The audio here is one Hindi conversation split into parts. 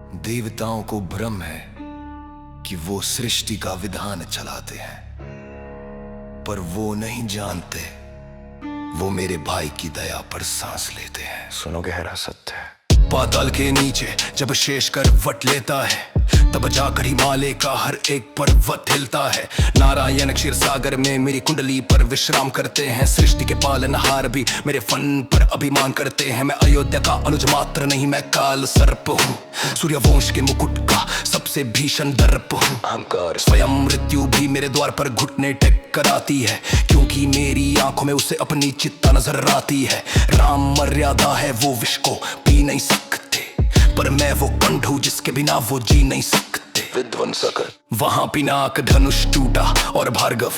देवताओं को भ्रम है कि वो सृष्टि का विधान चलाते हैं, पर वो नहीं जानते वो मेरे भाई की दया पर सांस लेते हैं। सुनो गहरा सत्य है। पाताल के नीचे जब शेष करवट लेता है, तब जाकर हिमालय का हर एक पर्वत हिलता है। नारायण क्षीर सागर में मेरी कुंडली पर विश्राम करते हैं। सृष्टि के पालनहार भी मेरे फन पर अभिमान करते हैं। मैं अयोध्या का अनुज मात्र नहीं, मैं काल सर्प हूँ, सूर्यवंश के मुकुट का सबसे भीषण दर्प हूँ। अहंकार स्वयं मृत्यु भी मेरे द्वार पर घुटने टेक कर आती है, क्योंकि मेरी आंखों में उसे अपनी चित्ता नजर आती है। राम मर्यादा है, वो विष को पी नहीं सकते, पर मैं वो कंठ हूँ जिसके बिना वो जी नहीं सकते। विध्वंसक वहां पिनाक धनुष टूटा और भार्गव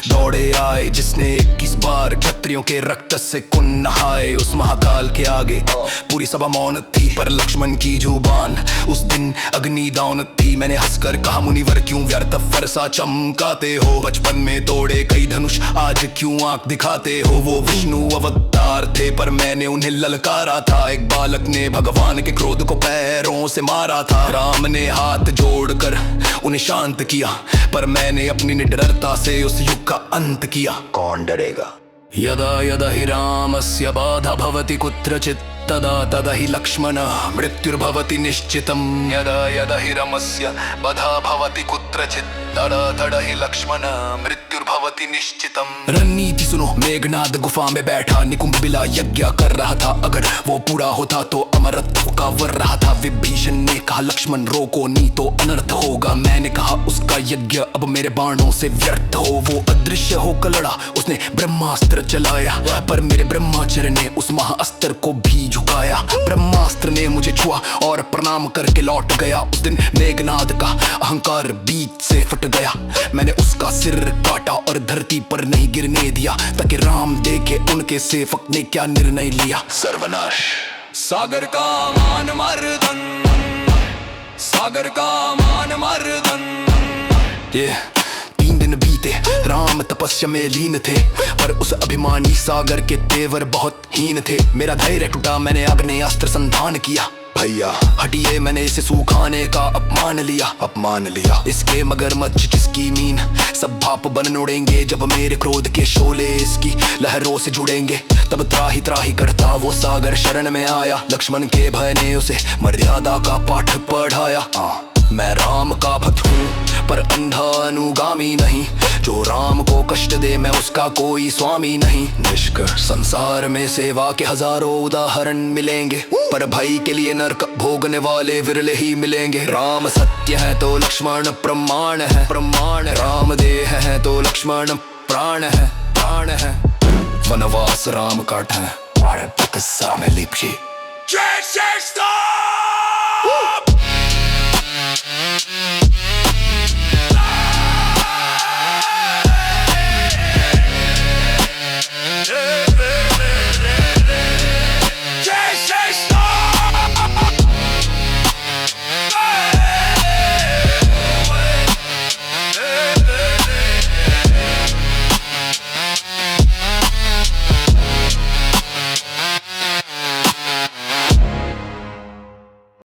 दौड़े आए, जिसने 21 बार क्षत्रियों के रक्त से कुन नहाए। उस महाकाल के आगे पूरी सभा मौन थी, पर लक्ष्मण की जुबान उस दिन अग्निदान थी। मैंने हंसकर कहा, मुनिवर क्यों व्यर्थ फरसा चमकाते हो? बचपन में तोड़े कई धनुष, आज क्यों आंख दिखाते हो? वो विष्णु अवतार थे, पर मैंने उन्हें ललकारा था। एक बालक ने भगवान के क्रोध को पैरों से मारा था। राम ने हाथ जोड़कर उन्हें शांत किया, पर मैंने अपनी निडरता से उस युग का अंत किया। कौन डरेगा? यदा यदा हि रामस्य बाधा भवति कुत्रचित्, तदा तदा हि लक्ष्मणः मृत्युर्भवति निश्चितम्। यदा यदा हि रामस्य बाधा भवति कुत्रचित्, तदा तदा हि लक्ष्मणः मृत्युर्भवति निश्चितम्। रणनीति सुनो, मेघनाद गुफा में बैठा निकुंभ बिला यज्ञ कर रहा था। अगर वो पूरा होता तो अमरत्व का वर रहा था। विभीषण ने कहा, लक्ष्मण रोको नहीं तो अनर्थ होगा। मैंने कहा, उसका यज्ञ अब मेरे बाणों से व्यर्थ हो। वो अदृश्य होकर लड़ा, उसने ब्रह्मास्त्र चलाया, पर मेरे ब्रह्माचर्य ने उस महाअस्त्र को भी झुकाया। ब्रह्मास्त्र ने मुझे छुआ और प्रणाम करके लौट गया। उस दिन मेघनाद का अहंकार बीच से फट गया। मैंने उसका सिर काटा और धरती पर नहीं गिरने दिया, ताकि राम देखे उनके सेवक ने क्या निर्णय लिया। सर्वनाश। सागर का मान मर्दन, सागर का मान मर्दन। ये 3 दिन बीते, राम तपस्या में लीन थे, पर उस अभिमानी सागर के तेवर बहुत हीन थे। मेरा धैर्य टूटा, मैंने आग्नेयास्त्र संधान किया। भैया हटिए, मैंने इसे सुखाने का अपमान लिया। इसके मगरमच्छ जिसकी मीन सब भाप बन उड़ेंगे। जब मेरे क्रोध के शोले इसकी लहरों से जुड़ेंगे, तब त्राही त्राही करता वो सागर शरण में आया। लक्ष्मण के भय ने उसे मर्यादा का पाठ पढ़ाया। मैं राम का भक्त हूँ, पर अंधा अनुगामी नहीं। जो राम को कष्ट दे, मैं उसका कोई स्वामी नहीं। निष्कर्ष, संसार में सेवा के हजारों उदाहरण मिलेंगे, पर भाई के लिए नरक भोगने वाले विरले ही मिलेंगे। राम सत्य है तो लक्ष्मण प्रमाण है, राम देह है तो लक्ष्मण प्राण है। वनवास राम काटा है, भारत में लिपि। जय श्री राम।